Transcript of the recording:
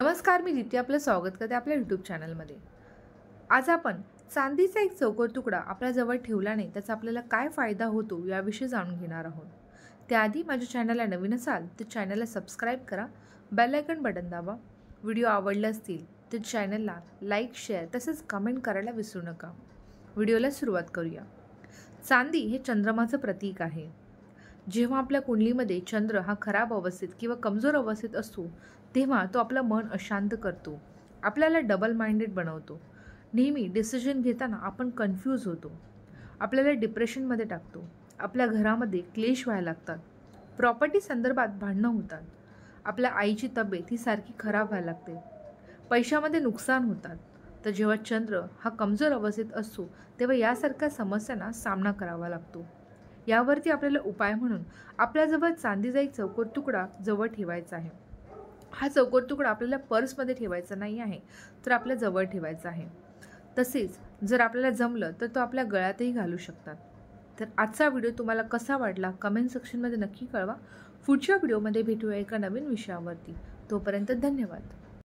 नमस्कार, मी दीप्ती आपलं स्वागत करते आपल्या यूट्यूब चॅनलमध्ये। आज आपण चांदीचा एक चौकोर तुकडा आपल्या जवळ ठेवल्याने त्याचा आपल्याला काय फायदा होतो याविषयी जाणून घेणार आहोत। त्याआधी माझ्या चॅनलला नवीन असाल तर चॅनलला सबस्क्राईब करा, बेल आयकॉन बटन दाबा। व्हिडिओ आवडला असतील तर चॅनलला लाईक, शेअर तसेच कमेंट करायला विसरू नका। व्हिडिओला सुरुवात करूया। चांदी हे चंद्रमाचं प्रतीक आहे। जेव्हा आपल्या कुंडलीमध्ये चंद्र हा खराब अवस्थेत किंवा कमजोर अवस्थेत असतो तेव्हा तो आपलं मन अशांत करतो, आपल्याला डबल माइंडेड बनवतो। नेहमी डिसिजन घेताना आपण कन्फ्यूज होतो, आपल्याला डिप्रेशनमध्ये टाकतो, आपल्या घरामध्ये क्लेश व्हायला लागतात, प्रॉपर्टी संदर्भात भांडणं होतात, आपल्या आईची तब्येत ही सारखी खराब व्हायला लागते, पैशामध्ये नुकसान होतात। तर जेव्हा चंद्र हा कमजोर अवस्थेत असतो तेव्हा यासारख्या समस्यांना सामना करावा लागतो। यावरती आपल्याला उपाय म्हणून आपल्याजवळ चांदीचा एक चौकोर तुकडा जवळ ठेवायचा आहे। हा चौकोर तुकडा आपल्याला पर्समध्ये ठेवायचा नाही आहे, तर आपल्या जवळ ठेवायचा आहे। तसेच जर आपल्याला जमलं तर तो आपल्या गळ्यातही घालू शकतात। तर आजचा व्हिडिओ तुम्हाला कसा वाटला कमेंट सेक्शनमध्ये नक्की कळवा। पुढच्या व्हिडिओमध्ये भेटूया एका नवीन विषयावरती। तोपर्यंत धन्यवाद।